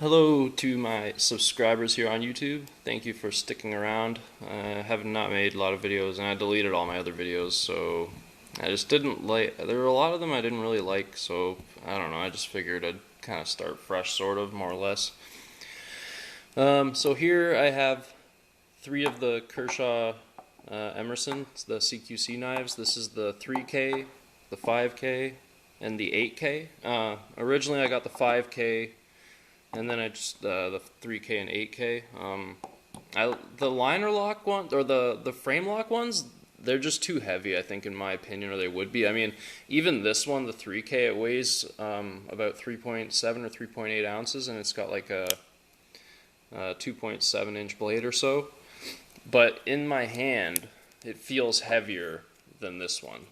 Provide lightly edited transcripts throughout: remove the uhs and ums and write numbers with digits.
Hello to my subscribers here on YouTube. Thank you for sticking around. I have not made a lot of videos and I deleted all my other videos, so I just didn't like, there were a lot of them I didn't really like, so I don't know, I just figured I'd kind of start fresh, sort of, more or less. So here I have three of the Kershaw Emerson, the CQC knives. This is the 3K, the 5K, and the 8K. Originally I got the 5K, and then I just the 3K and 8K. The liner lock one, or the frame lock ones, they're just too heavy, I think, in my opinion, or they would be. I mean, even this one, the 3K, it weighs about 3.7 or 3.8 ounces, and it's got like a 2.7 inch blade or so. But in my hand, it feels heavier than this one,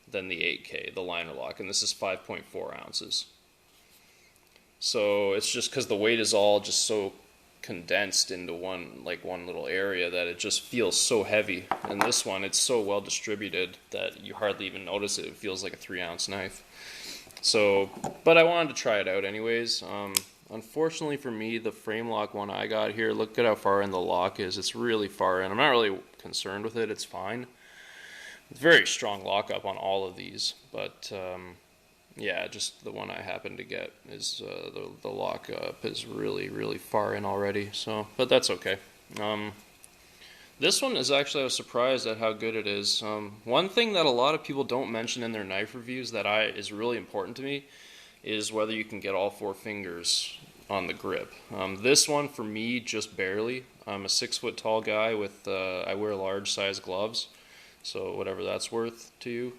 than the 8K, the liner lock, and this is 5.4 ounces. So it's just because the weight is all just so condensed into one little area that it just feels so heavy. And this one, it's so well distributed that you hardly even notice it. It feels like a 3-ounce knife. So, but I wanted to try it out anyways. Unfortunately for me, the frame lock one I got here, look at how far in the lock is. It's really far in. I'm not really concerned with it. It's fine. It's very strong lockup on all of these, but yeah, just the one I happen to get is the lockup is really far in already. So, but that's okay. This one is actually, I was surprised at how good it is. One thing that a lot of people don't mention in their knife reviews that is really important to me is whether you can get all 4 fingers on the grip. This one, for me, just barely. I'm a 6-foot tall guy with I wear large size gloves, so whatever that's worth to you.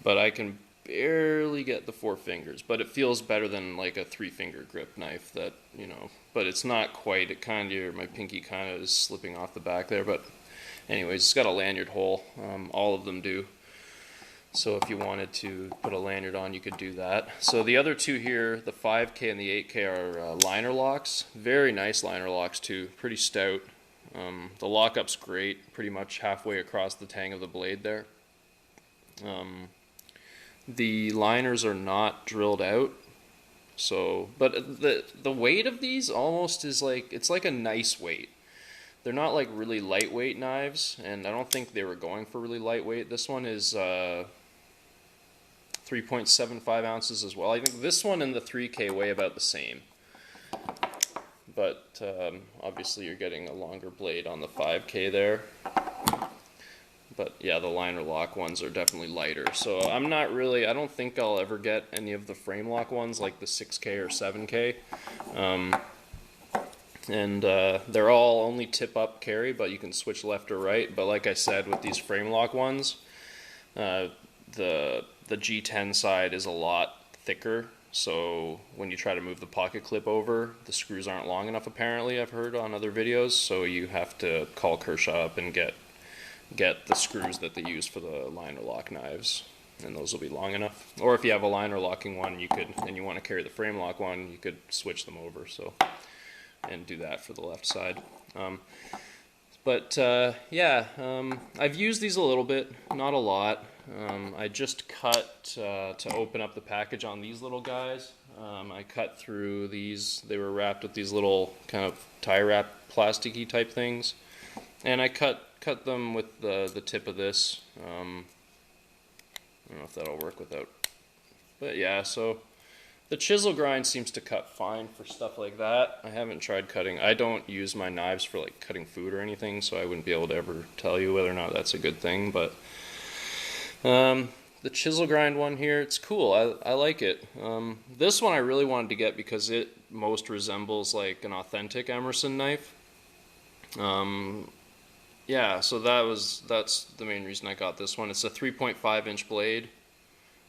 But I can barely get the 4 fingers, but it feels better than like a 3-finger grip knife that, you know, but it's not quite, it kind of, my pinky kind of is slipping off the back there, but anyways, it's got a lanyard hole. All of them do. So if you wanted to put a lanyard on, you could do that. So the other two here, the 5K and the 8K, are liner locks. Very nice liner locks too, pretty stout. The lockup's great, pretty much halfway across the tang of the blade there. The liners are not drilled out, so, but the weight of these almost is like, it's like a nice weight. They're not like really lightweight knives, and I don't think they were going for really lightweight. This one is 3.75 ounces as well. I think this one and the 3K weigh about the same, but obviously you're getting a longer blade on the 5K there. But yeah, the liner lock ones are definitely lighter. So I'm not really, I don't think I'll ever get any of the frame lock ones like the 6K or 7K. They're all only tip up carry, but you can switch left or right. But like I said, with these frame lock ones, the G10 side is a lot thicker. So when you try to move the pocket clip over, the screws aren't long enough apparently, I've heard on other videos. So you have to call Kershaw up and get the screws that they use for the liner lock knives, and those will be long enough. Or if you have a liner locking one, you could, and you want to carry the frame lock one, you could switch them over. So, and do that for the left side. Yeah, I've used these a little bit, not a lot. I just cut to open up the package on these little guys. I cut through these. They were wrapped with these little kind of tie wrap plasticky type things, and I cut them with the tip of this. I don't know if that'll work without, but yeah, so the chisel grind seems to cut fine for stuff like that. I haven't tried cutting. I don't use my knives for like cutting food or anything, so I wouldn't be able to ever tell you whether or not that's a good thing, but the chisel grind one here, it's cool. I like it. This one I really wanted to get because it most resembles like an authentic Emerson knife. Yeah, so that's the main reason I got this one. It's a 3.5 inch blade.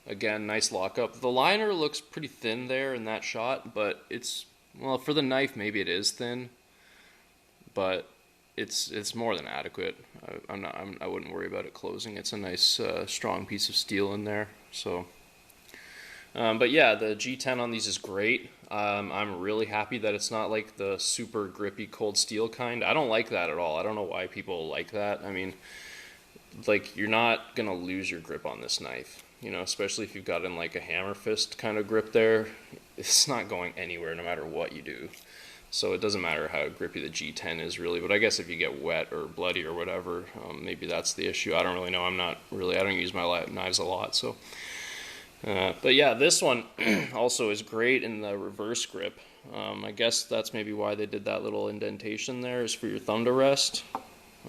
Again, nice lockup. The liner looks pretty thin there in that shot, but it's, well, for the knife maybe it is thin, but it's more than adequate. I wouldn't worry about it closing. It's a nice strong piece of steel in there. So, but yeah, the G10 on these is great. I'm really happy that it's not like the super grippy cold steel kind. I don't like that at all. I don't know why people like that. I mean, like, you're not gonna lose your grip on this knife, you know, especially if you've got in like a hammer fist kind of grip there. it's not going anywhere no matter what you do. So it doesn't matter how grippy the G10 is really, but I guess if you get wet or bloody or whatever, maybe that's the issue. I don't really know. I don't use my knives a lot, so. But yeah, this one also is great in the reverse grip. I guess that's maybe why they did that little indentation there, is for your thumb to rest.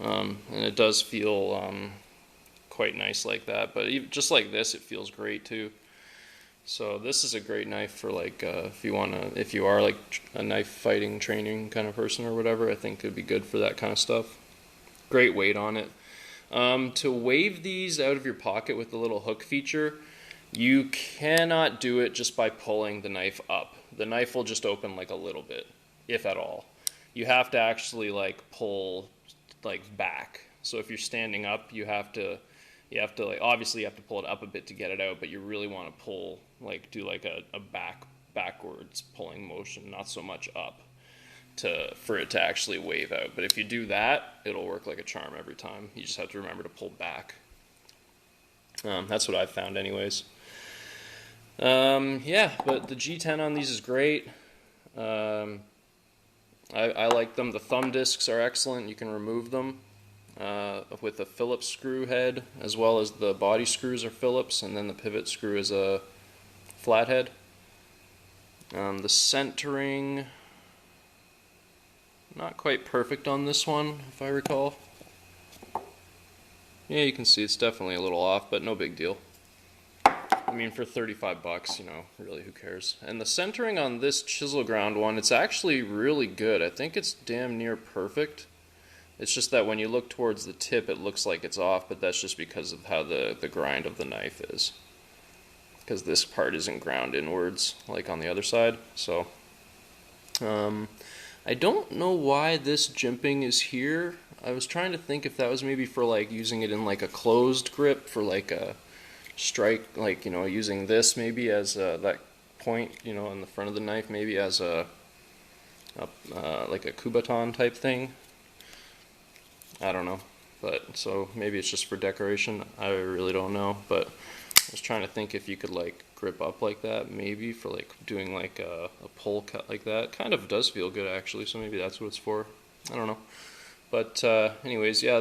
And it does feel quite nice like that, but just like this, it feels great too. So this is a great knife for like if you are like a knife fighting training kind of person or whatever. I think it'd be good for that kind of stuff. Great weight on it. To wave these out of your pocket with the little hook feature, you cannot do it just by pulling the knife up. The knife will just open like a little bit, if at all. You have to actually like pull like back. So if you're standing up, you have to like, obviously you have to pull it up a bit to get it out, but you really want to pull, like do like a backwards pulling motion, not so much up, for it to actually wave out. But if you do that, it'll work like a charm every time. You just have to remember to pull back. That's what I've found anyways. Yeah, but the G10 on these is great. I like them. The thumb discs are excellent. You can remove them with a Phillips screw head, as well as the body screws are Phillips, and then the pivot screw is a flathead. The centering, not quite perfect on this one, if I recall. Yeah, you can see it's definitely a little off, but no big deal. I mean, for 35 bucks, you know, really, who cares? And the centering on this chisel ground one, it's actually really good. I think it's damn near perfect. It's just that when you look towards the tip, it looks like it's off, but that's just because of how the grind of the knife is. Because this part isn't ground inwards, like on the other side. So, I don't know why this jimping is here. I was trying to think if that was maybe for like using it in like a closed grip for like a strike, like, you know, using this maybe as that point, you know, in the front of the knife, maybe as like a kubaton type thing. I don't know, but so maybe it's just for decoration. I really don't know, but I was trying to think if you could like grip up like that, maybe for like doing like a pull cut like that. Kind of does feel good actually, so maybe that's what it's for. I don't know, but anyways, yeah,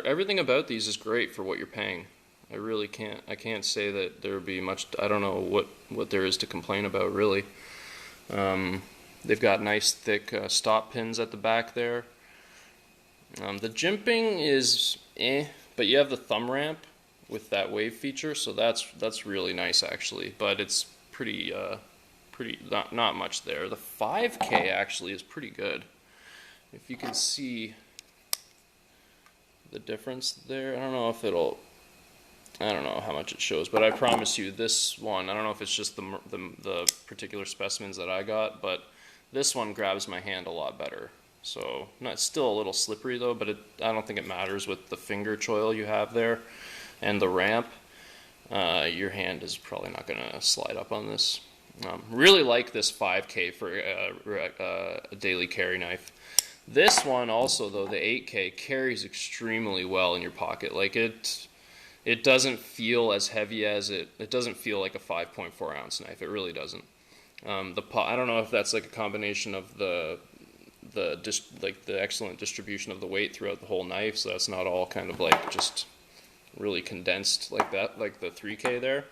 everything about these is great for what you're paying. I can't say that there would be much. I don't know what there is to complain about really. They've got nice thick stop pins at the back there. The jimping is but you have the thumb ramp with that wave feature, so that's really nice actually. But it's pretty not much there. The 5K actually is pretty good. If you can see the difference there, I don't know how much it shows, but I promise you this one, I don't know if it's just the particular specimens that I got, but this one grabs my hand a lot better. So it's still a little slippery though, but I don't think it matters with the finger choil you have there and the ramp. Your hand is probably not going to slide up on this. Really like this 5K for a daily carry knife. This one also though, the 8K, carries extremely well in your pocket. Like it doesn't feel as heavy as it doesn't feel like a 5.4 ounce knife. It really doesn't. I don't know if that's like a combination of the excellent distribution of the weight throughout the whole knife, so that's not all kind of like just really condensed like that, like the 3K there.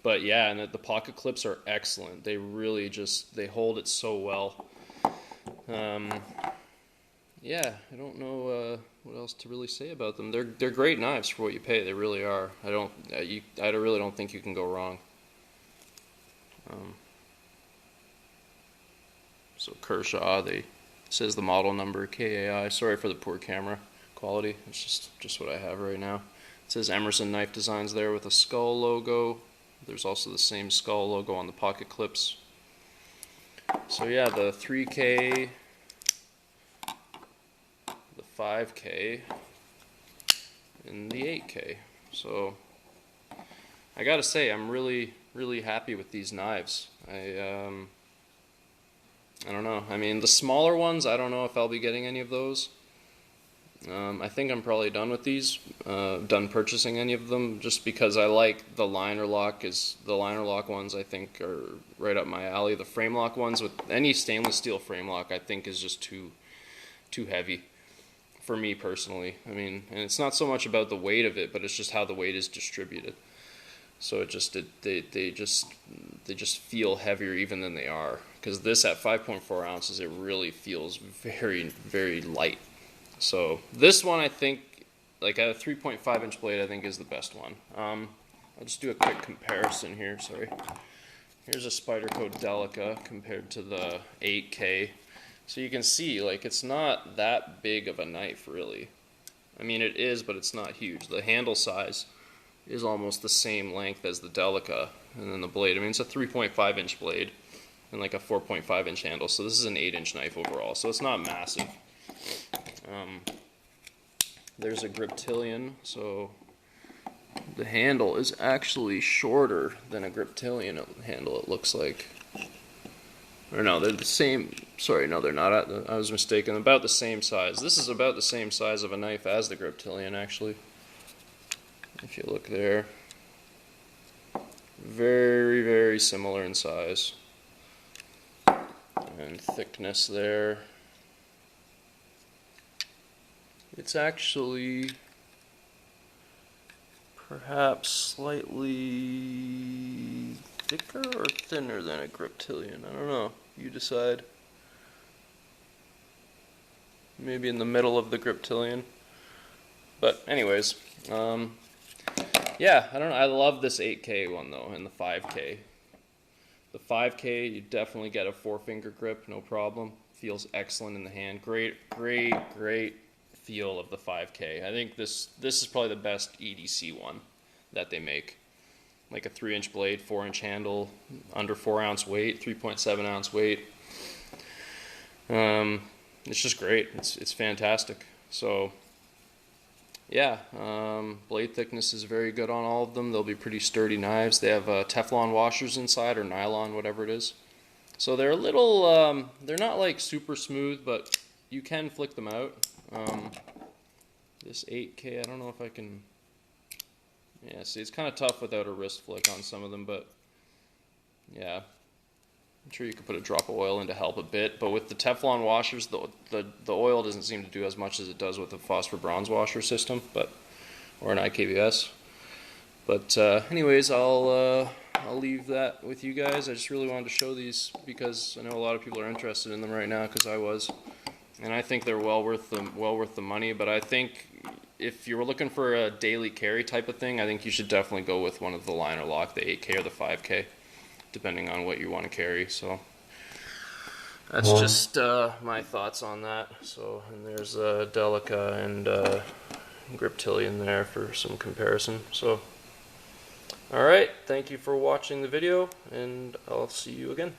But yeah, and the pocket clips are excellent. They really they hold it so well. Yeah, I don't know what else to really say about them. They're great knives for what you pay. They really are. I really don't think you can go wrong. So Kershaw, says the model number KAI. Sorry for the poor camera quality. It's just what I have right now. It says Emerson Knife Designs there with a skull logo. There's also the same skull logo on the pocket clips. So yeah, the 3K, the 5K, and the 8K. So I gotta say, I'm really happy with these knives. I don't know. I mean, the smaller ones, I don't know if I'll be getting any of those. I think I'm probably done with these, done purchasing any of them, just because I like the liner lock. The liner lock ones I think are right up my alley. The frame lock ones with any stainless steel frame lock I think is just too heavy for me personally. I mean, and it's not so much about the weight of it, but it's just how the weight is distributed. So they just feel heavier even than they are. Because this at 5.4 ounces, it really feels very, very light. So this one, I think, like at a 3.5 inch blade, I think is the best one. I'll just do a quick comparison here. Sorry. Here's a Spyderco Delica compared to the 8K. So you can see, like, it's not that big of a knife, really. I mean, it is, but it's not huge. The handle size is almost the same length as the Delica, and then the blade. I mean, it's a 3.5 inch blade and like a 4.5 inch handle. So this is an 8-inch knife overall. So it's not massive. There's a Griptilian, so the handle is actually shorter than a Griptilian handle, it looks like. Or no, they're the same. Sorry, no, they're not. I was mistaken. About the same size. This is about the same size of a knife as the Griptilian, actually. If you look there. Very, very similar in size. And thickness there. It's actually perhaps slightly thicker or thinner than a Griptilian. I don't know. You decide. Maybe in the middle of the Griptilian. But anyways, yeah, I don't know. I love this 8K one though, and the 5K. The 5K, you definitely get a 4-finger grip, no problem. Feels excellent in the hand. Great feel of the 5K. I think this is probably the best EDC one that they make. Like a 3-inch blade, 4-inch handle, under 4 ounce weight, 3.7 ounce weight. It's just great. It's fantastic. So yeah, blade thickness is very good on all of them. They'll be pretty sturdy knives. They have Teflon washers inside, or nylon, whatever it is. So they're a little, they're not like super smooth, but you can flick them out. This 8K, I don't know if I can, yeah, see, it's kind of tough without a wrist flick on some of them, but yeah, I'm sure you could put a drop of oil in to help a bit, but with the Teflon washers, the oil doesn't seem to do as much as it does with the phosphor bronze washer system, or an IKBS. But anyways, I'll leave that with you guys. I just really wanted to show these because I know a lot of people are interested in them right now, because I was. And I think they're well worth the money. But I think if you were looking for a daily carry type of thing, I think you should definitely go with one of the liner lock, the 8K or the 5K, depending on what you want to carry. So that's just my thoughts on that. So, and there's Delica and Griptilian there for some comparison. So, all right, thank you for watching the video, and I'll see you again.